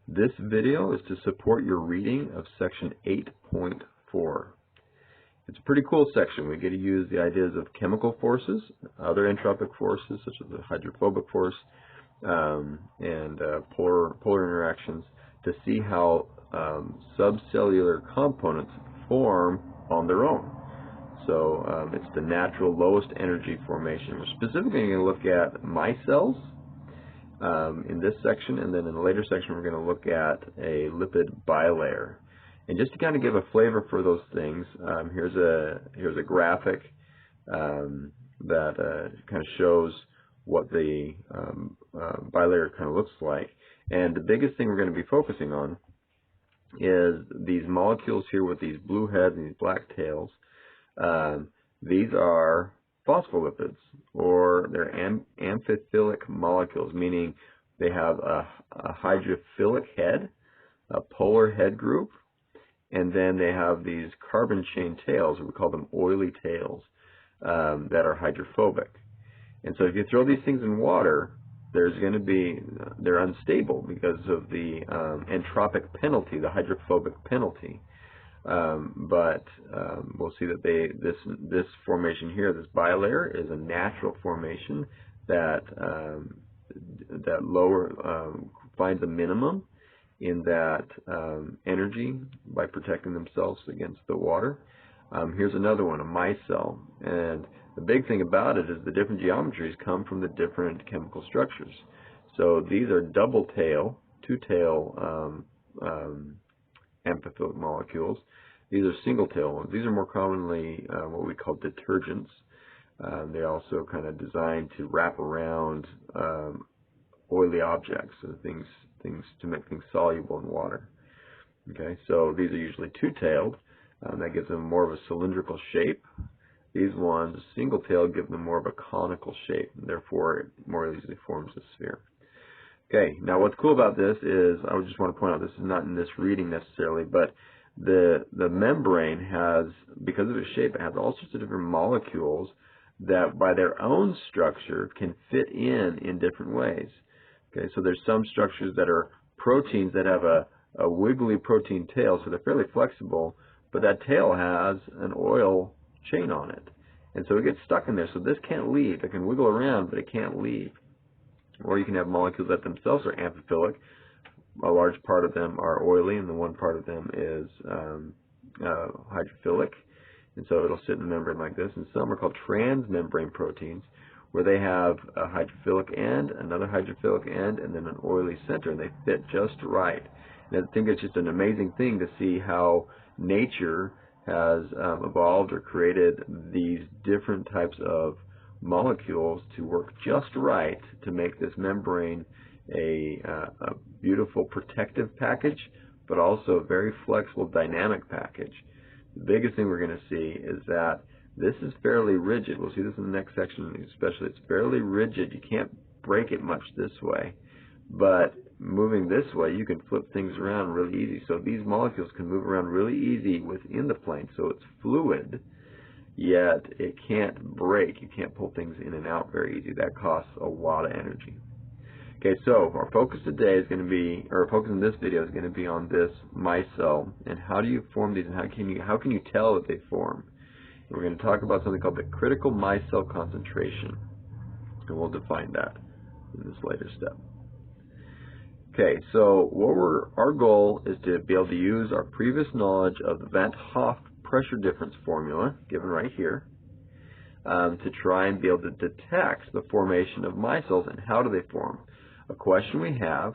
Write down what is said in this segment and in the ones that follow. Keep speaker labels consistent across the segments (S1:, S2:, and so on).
S1: This video is to support your reading of section 8.4. It's a pretty cool section. We get to use the ideas of chemical forces, other entropic forces such as the hydrophobic force, and polar interactions to see how subcellular components form on their own. So it's the natural lowest energy formation. We're specifically going to look at micelles in this section, and then in the later section we're going to look at a lipid bilayer. And just to kind of give a flavor for those things, here's a graphic that kind of shows what the bilayer kind of looks like. And the biggest thing we're going to be focusing on is these molecules here with these blue heads and these black tails. These are phospholipids, or they're amphiphilic molecules, meaning they have a hydrophilic head, a polar head group, and then they have these carbon chain tails, we call them oily tails, that are hydrophobic. And so if you throw these things in water, there's going to be, they're unstable because of the entropic penalty, the hydrophobic penalty. But we'll see that this formation here, this bilayer, is a natural formation that finds a minimum in that energy by protecting themselves against the water. Here's another one, a micelle, and the big thing about it is the different geometries come from the different chemical structures. So these are double tail, two-tail amphiphilic molecules. These are single tail ones. These are more commonly what we call detergents. They're also kind of designed to wrap around oily objects, so things to make things soluble in water. Okay, so these are usually two-tailed. That gives them more of a cylindrical shape. These ones, single-tailed, give them more of a conical shape, and therefore it more easily forms a sphere. Okay, now what's cool about this is, I would just want to point out, this is not in this reading necessarily, but the membrane has, because of its shape, it has all sorts of different molecules that by their own structure can fit in different ways. Okay, so there's some structures that are proteins that have a wiggly protein tail, so they're fairly flexible, but that tail has an oil chain on it. And so it gets stuck in there, so this can't leave. It can wiggle around, but it can't leave. Or you can have molecules that themselves are amphiphilic. A large part of them are oily, and the one part of them is hydrophilic. And so it'll sit in the membrane like this. And some are called transmembrane proteins, where they have a hydrophilic end, another hydrophilic end, and then an oily center, and they fit just right. And I think it's just an amazing thing to see how nature has evolved or created these different types of molecules to work just right to make this membrane a beautiful protective package, but also a very flexible dynamic package. The biggest thing we're going to see is that this is fairly rigid. We'll see this in the next section especially. It's fairly rigid. You can't break it much this way. But moving this way, you can flip things around really easy. So these molecules can move around really easy within the plane. So it's fluid, yet it can't break. You can't pull things in and out very easy. That costs a lot of energy. Okay, so our focus today is going to be, or our focus in this video is going to be on this micelle and how do you form these, and how can you tell that they form. And we're going to talk about something called the critical micelle concentration, and we'll define that in this later step. Okay, so our goal is to be able to use our previous knowledge of the Van 't Hoff pressure difference formula, given right here, to try and be able to detect the formation of micelles and how do they form. A question we have,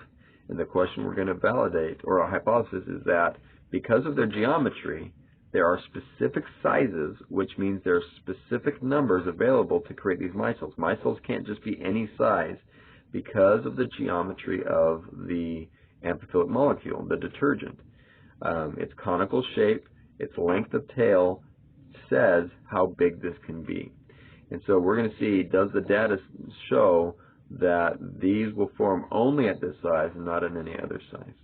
S1: and the question we're going to validate, or a hypothesis, is that because of their geometry, there are specific sizes, which means there are specific numbers available to create these micelles. Micelles can't just be any size because of the geometry of the amphiphilic molecule, the detergent. Its conical shape, its length of tail says how big this can be. And so we're going to see, does the data show that these will form only at this size and not at any other size?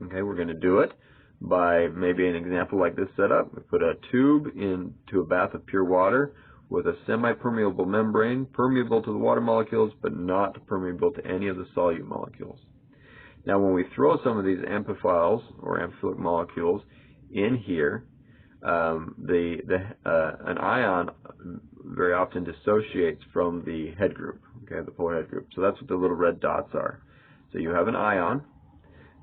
S1: Okay, we're going to do it by maybe an example like this setup. We put a tube into a bath of pure water with a semi-permeable membrane, permeable to the water molecules, but not permeable to any of the solute molecules. Now, when we throw some of these amphiphiles or amphiphilic molecules in here, an ion very often dissociates from the head group, okay, the polar head group. So that's what the little red dots are. So you have an ion,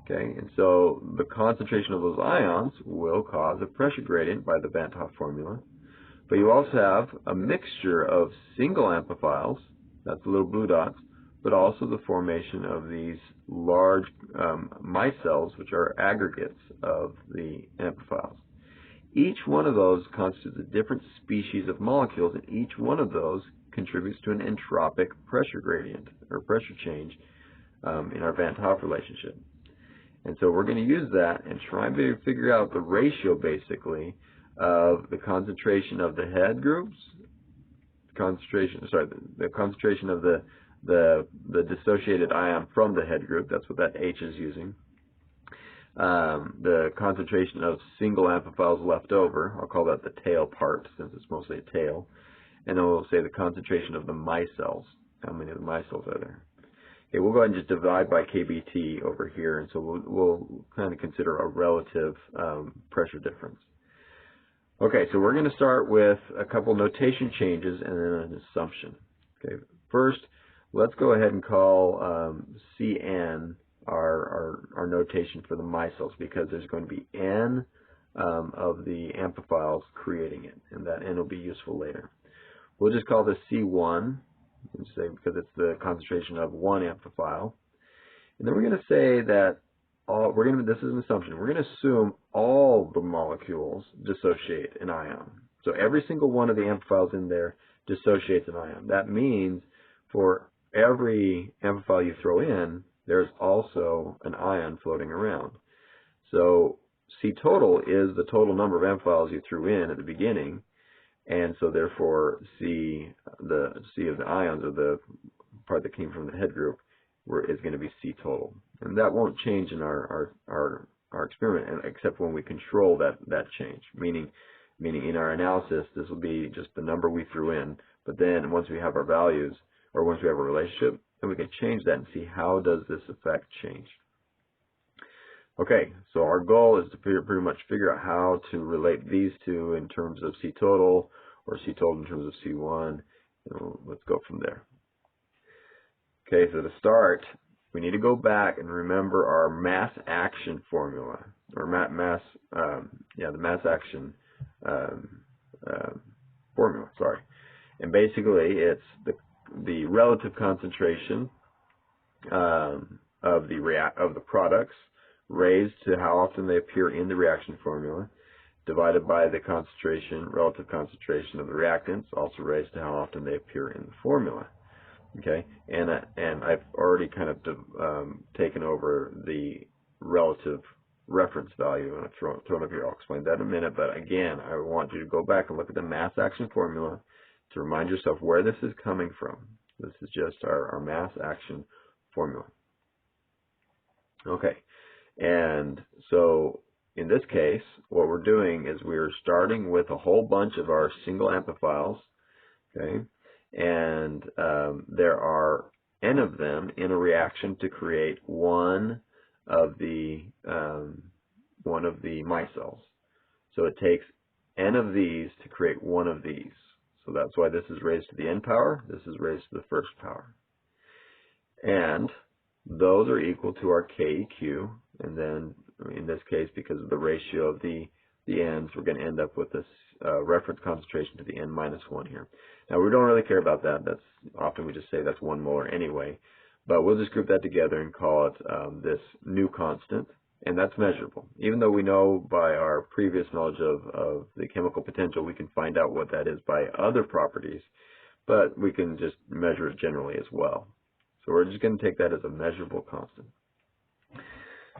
S1: okay, and so the concentration of those ions will cause a pressure gradient by the Van't Hoff formula. But you also have a mixture of single amphiphiles, that's the little blue dots, but also the formation of these large micelles, which are aggregates of the amphiphiles. Each one of those constitutes a different species of molecules, and each one of those contributes to an entropic pressure gradient, or pressure change, in our Van't Hoff relationship. And so we're going to use that and try to figure out the ratio, basically, of the concentration of the head groups, the concentration of the dissociated ion from the head group, that's what that H is using, the concentration of single amphiphiles left over, I'll call that the tail part since it's mostly a tail, and then we'll say the concentration of the micelles, how many of the micelles are there. Okay, we'll go ahead and just divide by kBt over here, and so we'll kind of consider a relative pressure difference. Okay, so we're going to start with a couple notation changes and then an assumption. Okay, first, let's go ahead and call Cn our notation for the micelles, because there's going to be N of the amphiphiles creating it, and that N will be useful later. We'll just call this C1, and say because it's the concentration of one amphiphile. And then we're going to say that this is an assumption. We're going to assume all the molecules dissociate an ion. So every single one of the amphiphiles in there dissociates an ion. That means for every amphiphle you throw in, there's also an ion floating around. So C total is the total number of amphiphiles you threw in at the beginning, and so therefore C of the ions, or the part that came from the head group, is going to be C total. And that won't change in our experiment, except when we control that change, meaning in our analysis this will be just the number we threw in, but then once we have our values, or once we have a relationship, then we can change that and see how does this effect change. Okay, so our goal is to pretty much figure out how to relate these two in terms of C total, or C total in terms of C1, and let's go from there. Okay, so to start, we need to go back and remember our mass action formula, or the mass action formula, sorry. And basically, it's the relative concentration of the products raised to how often they appear in the reaction formula, divided by the relative concentration of the reactants, also raised to how often they appear in the formula. Okay, and I've already kind of taken over the relative reference value, and I've thrown up here. I'll explain that in a minute, but again, I want you to go back and look at the mass action formula to remind yourself where this is coming from. This is just our mass action formula. Okay, and so in this case, what we're doing is we're starting with a whole bunch of our single amphiphiles, okay, and there are N of them in a reaction to create one of the micelles. So it takes N of these to create one of these. So that's why this is raised to the N power, this is raised to the first power. And those are equal to our KEQ, and then in this case, because of the ratio of the N's, we're going to end up with this reference concentration to the N minus 1 here. Now, we don't really care about that. That's often we just say that's 1 molar anyway, but we'll just group that together and call it this new constant, and that's measurable. Even though we know by our previous knowledge of the chemical potential, we can find out what that is by other properties, but we can just measure it generally as well. So we're just going to take that as a measurable constant.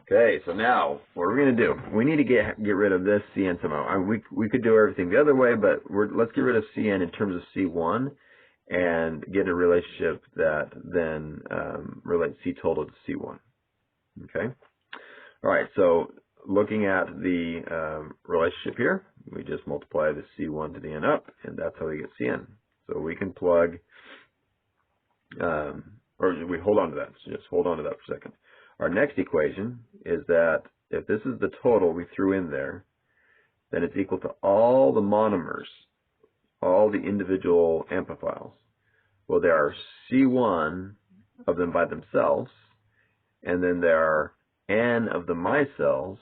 S1: Okay, so now what we're going to do, we need to get rid of this Cn somehow. We could do everything the other way, but let's get rid of Cn in terms of C1 and get a relationship that then relates C total to C1. Okay? All right, so looking at the relationship here, we just multiply the C1 to the N up, and that's how we get Cn. So we can plug, or we hold on to that. So just hold on to that for a second. Our next equation is that if this is the total we threw in there, then it's equal to all the monomers, all the individual amphiphils. Well, there are C1 of them by themselves, and then there are N of the micelles,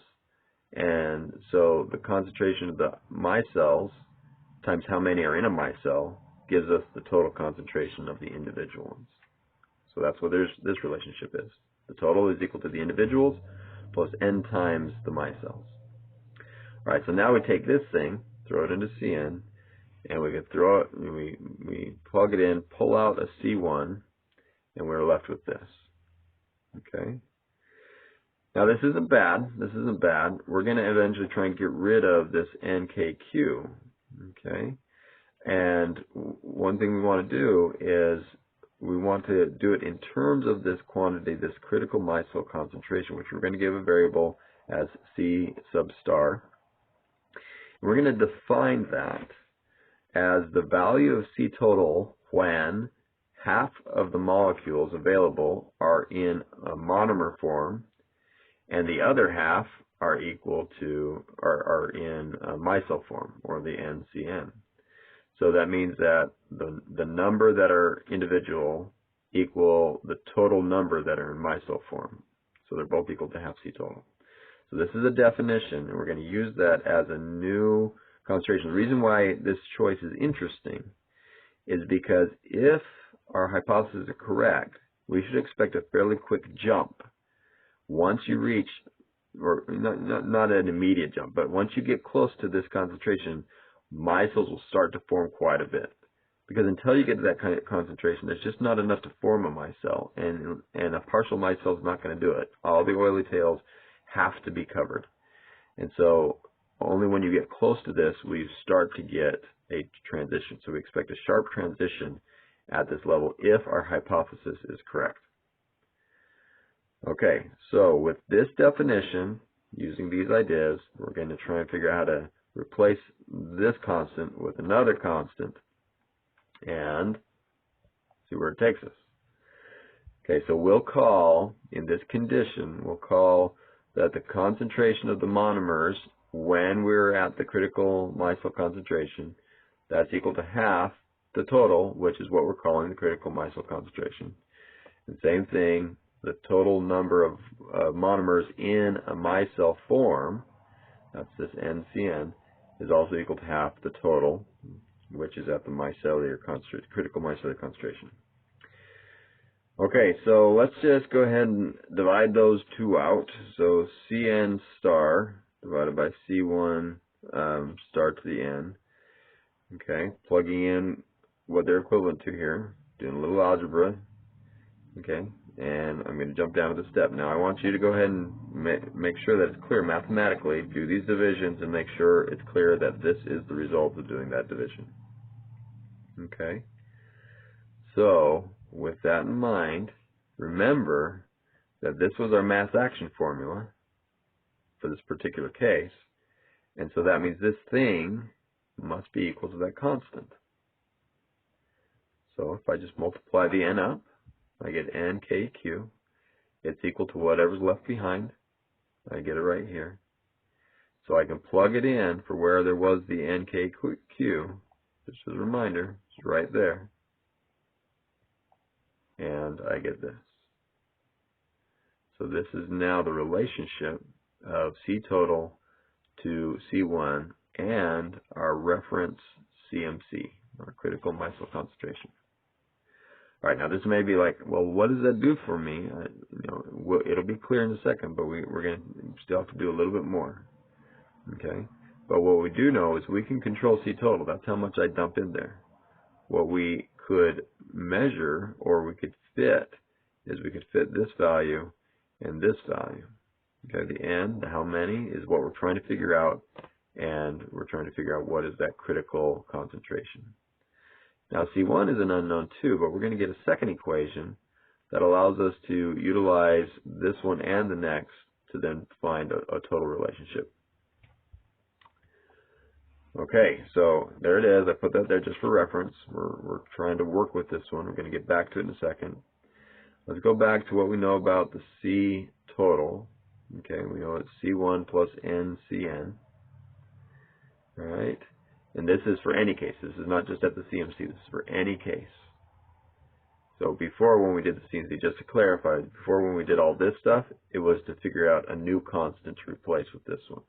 S1: and so the concentration of the micelles times how many are in a micelle gives us the total concentration of the individual ones. So that's what this relationship is. The total is equal to the individuals plus N times the micelles. All right, so now we take this thing, throw it into Cn, and we can throw it, we plug it in, pull out a C1, and we're left with this. Okay. Now this isn't bad. This isn't bad. We're going to eventually try and get rid of this NKQ. Okay. And one thing we want to do is we want to do it in terms of this quantity, this critical micelle concentration, which we're going to give a variable as C sub star. We're going to define that as the value of C total when half of the molecules available are in a monomer form and the other half are equal to, are in a micelle form, or the NCN. So that means that the number that are individual equal the total number that are in micelle form. So they're both equal to half C total. So this is a definition, and we're going to use that as a new concentration. The reason why this choice is interesting is because if our hypotheses are correct, we should expect a fairly quick jump. Once you reach, or not an immediate jump, but once you get close to this concentration, micelles will start to form quite a bit. Because until you get to that kind of concentration, there's just not enough to form a micelle, and a partial micelle is not going to do it. All the oily tails have to be covered. And so only when you get close to this will you start to get a transition. So we expect a sharp transition at this level if our hypothesis is correct. Okay, so with this definition, using these ideas, we're going to try and figure out how to replace this constant with another constant and see where it takes us. Okay, so we'll call, in this condition, we'll call that the concentration of the monomers when we're at the critical micelle concentration, that's equal to half the total, which is what we're calling the critical micelle concentration. And same thing, the total number of monomers in a micelle form, that's this NCN, is also equal to half the total, which is at the micellar concentration, critical micellar concentration. Okay, so let's just go ahead and divide those two out. So Cn star divided by C1 star to the n. Okay, plugging in what they're equivalent to here, doing a little algebra. Okay, and I'm going to jump down to the step. Now I want you to go ahead and make sure that it's clear mathematically. Do these divisions and make sure it's clear that this is the result of doing that division. Okay, so with that in mind, remember that this was our mass action formula for this particular case, and so that means this thing must be equal to that constant. So if I just multiply the n up, I get NKQ. It's equal to whatever's left behind. I get it right here. So I can plug it in for where there was the NKQ. Just as a reminder, it's right there. And I get this. So this is now the relationship of C total to C1 and our reference CMC, our critical micelle concentration. All right, now this may be like, well, what does that do for me? It'll be clear in a second, but we're going to still have to do a little bit more. Okay, but what we do know is we can control C total. That's how much I dump in there. What we could measure or we could fit is we could fit this value and this value. Okay, the n, the how many, is what we're trying to figure out, and we're trying to figure out what is that critical concentration. Now C1 is an unknown too, but we're going to get a second equation that allows us to utilize this one and the next to then find a total relationship. Okay, so there it is. I put that there just for reference. We're trying to work with this one. We're going to get back to it in a second. Let's go back to what we know about the C total. Okay, we know it's C1 plus NCN. All right, and this is for any case. This is not just at the CMC. This is for any case. So before, when we did the CMC, just to clarify, before when we did all this stuff, it was to figure out a new constant to replace with this one.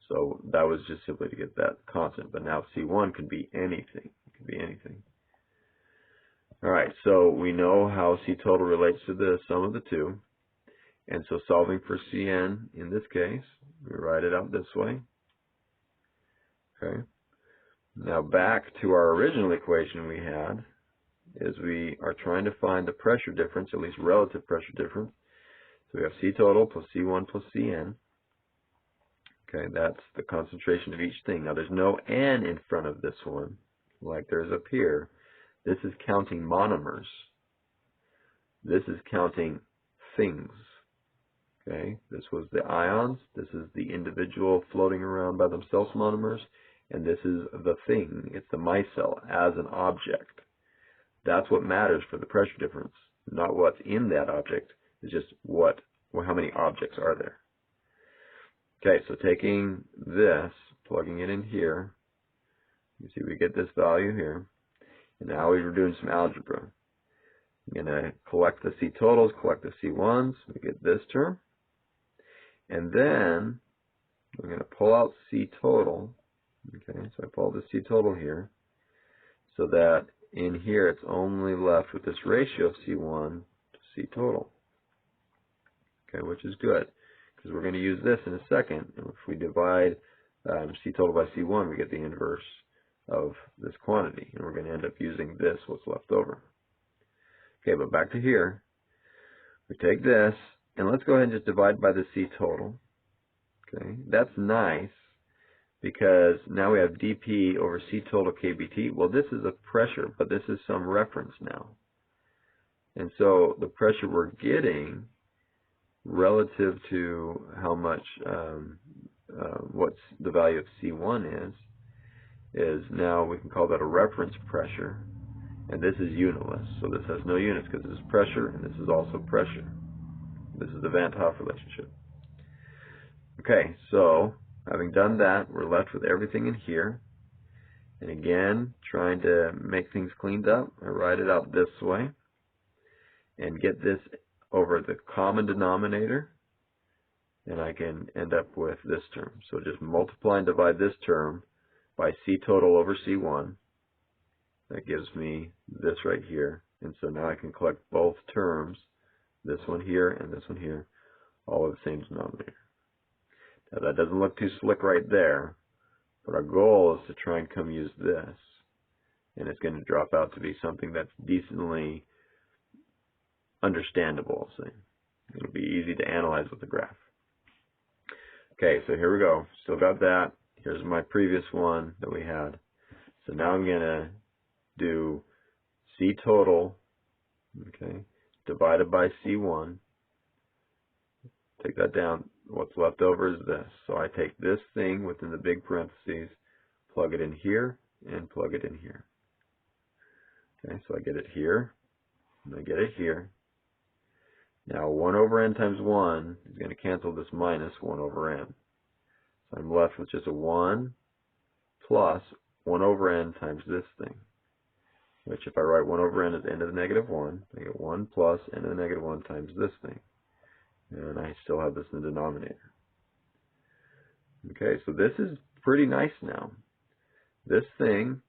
S1: So that was just simply to get that constant. But now C1 can be anything. It can be anything. All right, so we know how C total relates to the sum of the two. And so solving for Cn in this case, we write it out this way. Okay. Now back to our original equation we had, is we are trying to find the pressure difference, at least relative pressure difference. So we have C total plus C1 plus Cn. Okay, that's the concentration of each thing. Now there's no N in front of this one, like there's up here. This is counting monomers. This is counting things. Okay, this was the ions. This is the individual floating around by themselves monomers. And this is the thing. It's the micelle as an object. That's what matters for the pressure difference, not what's in that object. It's just how many objects are there. Okay, so taking this, plugging it in here, you see we get this value here. And now we're doing some algebra. I'm going to collect the C totals, collect the C1s. We get this term. And then we're going to pull out C total. Okay, so I pull the C total here, so that in here it's only left with this ratio of C1 to C total. Okay, which is good, because we're going to use this in a second. And if we divide C total by C1, we get the inverse of this quantity, and we're going to end up using this, what's left over. Okay, but back to here. We take this, and let's go ahead and just divide by the C total. Okay, that's nice, because now we have dP over C total kBT. Well, this is a pressure, but this is some reference now. And so the pressure we're getting relative to how much, what's the value of C1 is now we can call that a reference pressure. And this is unitless, so this has no units because this is pressure and this is also pressure. This is the Van 't Hoff relationship. Okay, so having done that, we're left with everything in here. And again, trying to make things cleaned up, I write it out this way and get this over the common denominator, and I can end up with this term. So just multiply and divide this term by C total over C1. That gives me this right here. And so now I can collect both terms, this one here and this one here, all of the same denominator. Now that doesn't look too slick right there, but our goal is to try and come use this. And it's going to drop out to be something that's decently understandable. So it'll be easy to analyze with the graph. Okay, so here we go. Still got that. Here's my previous one that we had. So now I'm going to do C total, okay, divided by C1. Take that down. What's left over is this. So I take this thing within the big parentheses, plug it in here, and plug it in here. Okay, so I get it here, and I get it here. Now 1 over n times 1 is going to cancel this minus 1 over n. So I'm left with just a 1 plus 1 over n times this thing, which if I write 1 over n as n to the negative 1, I get 1 plus n to the negative 1 times this thing. And I still have this in the denominator. Okay, so this is pretty nice now. This thing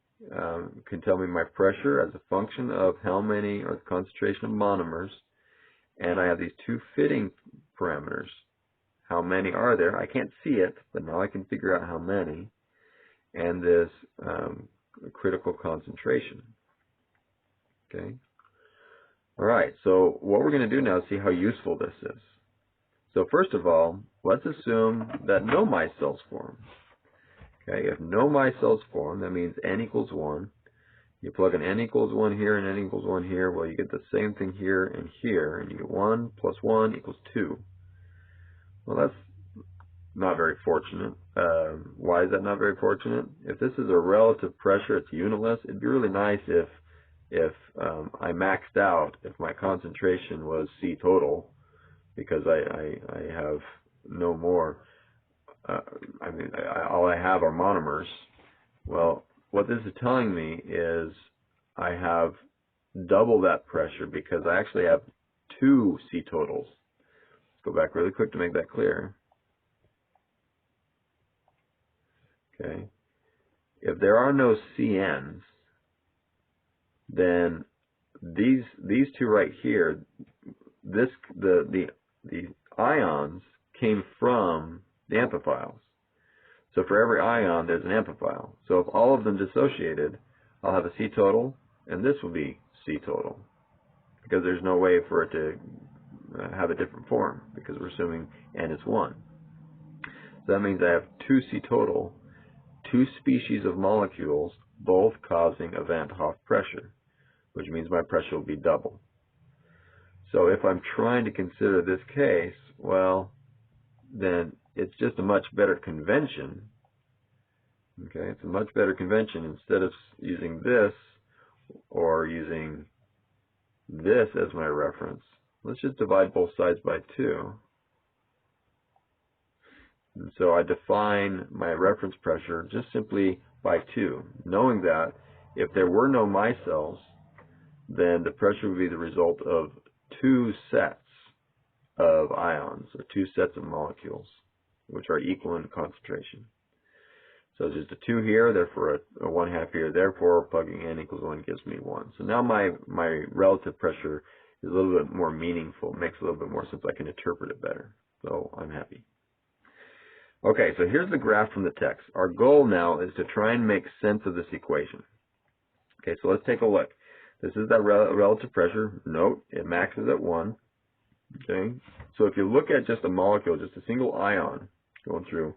S1: can tell me my pressure as a function of how many, or the concentration of monomers, and I have these two fitting parameters. How many are there? I can't see it, but now I can figure out how many, and this critical concentration. Okay. All right, so what we're going to do now is see how useful this is. So first of all, let's assume that no micelles form. Okay, if no micelles form, that means n equals 1. You plug an n equals 1 here and n equals 1 here, well, you get the same thing here and here, and you get 1 plus 1 equals 2. Well, that's not very fortunate. Why is that not very fortunate? If this is a relative pressure, it's unitless, it'd be really nice if if I maxed out, if my concentration was C total, because I have no more, all I have are monomers. Well, what this is telling me is I have double that pressure because I actually have 2 C totals. Let's go back really quick to make that clear. Okay. If there are no CNs, then these two right here, the ions came from the amphiphiles. So for every ion, there's an amphipile. So if all of them dissociated, I'll have a C total, and this will be C total, because there's no way for it to have a different form, because we're assuming N is 1. So that means I have 2 C total, 2 species of molecules, both causing a Van 't Hoff pressure, which means my pressure will be double. So if I'm trying to consider this case, well, then it's just a much better convention. Okay, it's a much better convention. Instead of using this or using this as my reference, let's just divide both sides by 2. And so I define my reference pressure just simply by 2, knowing that if there were no micelles, then the pressure would be the result of 2 sets of ions, or 2 sets of molecules, which are equal in concentration. So just a 2 here, therefore a 1/2 here, therefore plugging n equals 1 gives me 1. So now my relative pressure is a little bit more meaningful, makes a little bit more sense. I can interpret it better. So I'm happy. Okay, so here's the graph from the text. Our goal now is to try and make sense of this equation. Okay, so let's take a look. This is that relative pressure. Note, it maxes at 1. Okay, so if you look at just a molecule, just a single ion going through,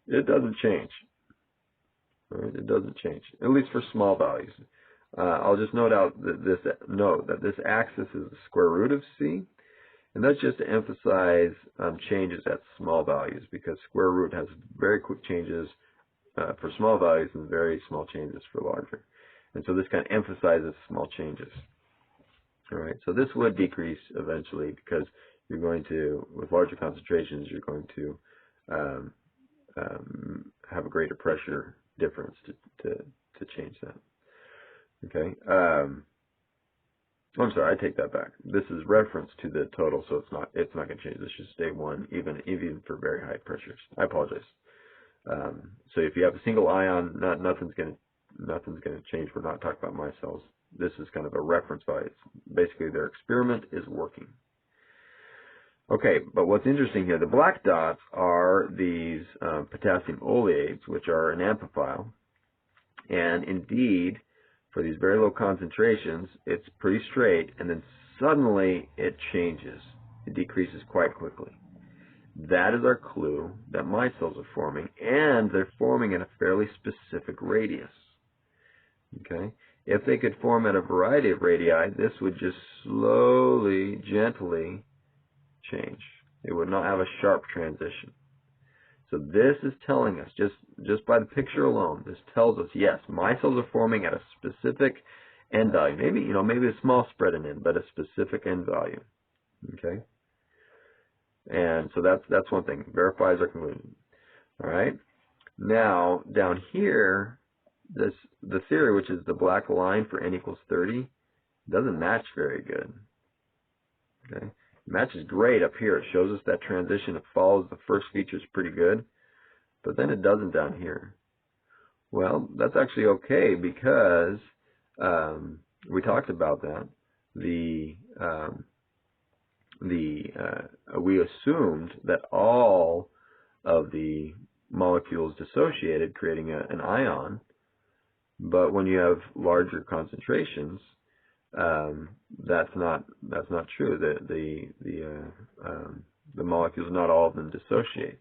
S1: it doesn't change. Right? It doesn't change, at least for small values. I'll just note that this axis is the square root of C, and that's just to emphasize changes at small values, because square root has very quick changes for small values and very small changes for larger. And so this kind of emphasizes small changes. All right, so this would decrease eventually, because you're going to, with larger concentrations, you're going to have a greater pressure difference to change that. Okay. I'm sorry, I take that back. This is reference to the total, so it's not going to change. This should stay 1, even for very high pressures. I apologize. So if you have a single ion, nothing's going to change. We're not talking about micelles. This is kind of a reference value. Basically, their experiment is working. Okay, but what's interesting here, the black dots are these potassium oleates, which are an amphiphile. And indeed, for these very low concentrations, it's pretty straight, and then suddenly it changes. It decreases quite quickly. That is our clue that micelles are forming, and they're forming in a fairly specific radius. Okay? If they could form at a variety of radii, this would just slowly, gently change. It would not have a sharp transition. So this is telling us, just by the picture alone, this tells us, yes, micelles are forming at a specific end value. Maybe a small spread in N, but a specific end value. Okay? And so that's one thing. Verifies our conclusion. All right? Now, down here, the theory, which is the black line for N equals 30, doesn't match very good. Okay? It matches great up here. It shows us that transition. It follows the first features pretty good, but then it doesn't down here. Well, that's actually okay, because we talked about that. We assumed that all of the molecules dissociated, creating an ion. But when you have larger concentrations, that's not true. The molecules, not all of them dissociate.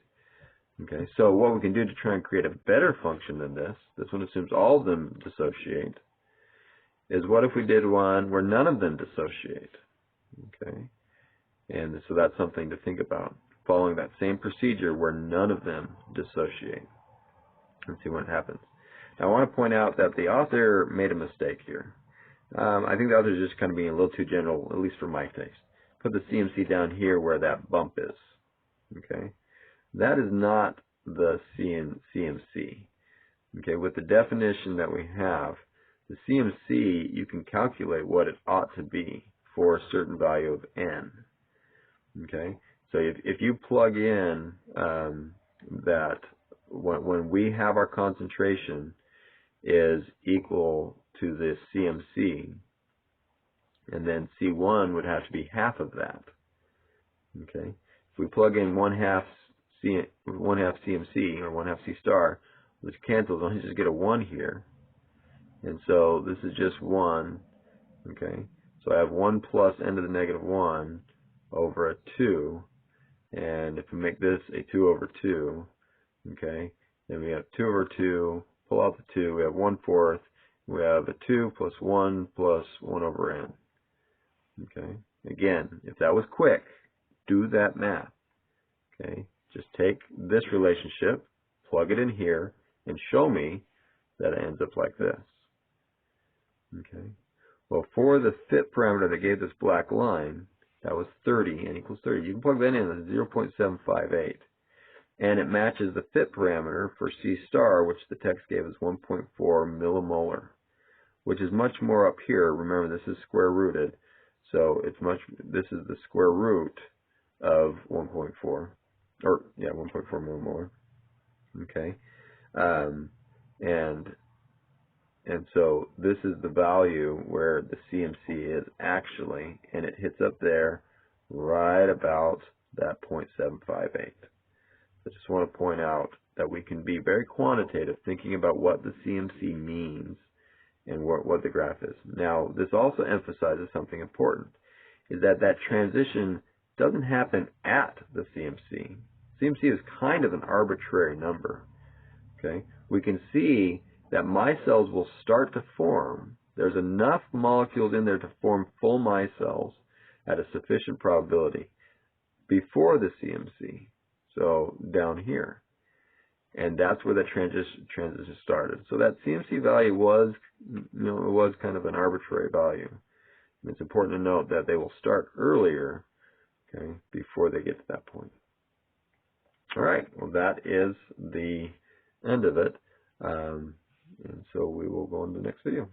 S1: Okay, so what we can do to try and create a better function than this one assumes all of them dissociate, is what if we did one where none of them dissociate? Okay, and so that's something to think about, following that same procedure where none of them dissociate, and see what happens. Now, I want to point out that the author made a mistake here. I think the others are just kind of being a little too general, at least for my taste. Put the CMC down here where that bump is. Okay, that is not the CMC. Okay, with the definition that we have, the CMC, you can calculate what it ought to be for a certain value of n. Okay, so if you plug in that when we have our concentration is equal to the CMC, and then C1 would have to be half of that. Okay, if we plug in 1/2 CMC or 1/2 C star, which cancels, I just get a 1 here, and so this is just 1. Okay, so I have 1 plus n to the negative 1 over a 2, and if we make this a 2 over 2, okay, then we have 2 over 2, pull out the 2, we have 1/4, we have a 2 plus 1 plus 1 over n. Okay, again, if that was quick, do that math. Okay, just take this relationship, plug it in here, and show me that it ends up like this. Okay, well, for the fit parameter that gave this black line, that was 30, n equals 30. You can plug that in as 0.758. And it matches the fit parameter for C star, which the text gave us 1.4 millimolar, which is much more up here. Remember, this is square rooted, so this is the square root of 1.4, or yeah, 1.4 millimolar. Okay, and so this is the value where the CMC is actually, and it hits up there right about that 0.758. I just want to point out that we can be very quantitative thinking about what the CMC means and what the graph is. Now, this also emphasizes something important, is that that transition doesn't happen at the CMC. CMC is kind of an arbitrary number. Okay, we can see that micelles will start to form. There's enough molecules in there to form full micelles at a sufficient probability before the CMC. So down here, and that's where the transition started. So that CMC value was, was kind of an arbitrary value. And it's important to note that they will start earlier, okay, before they get to that point. All right, well, that is the end of it, and so we will go on to the next video.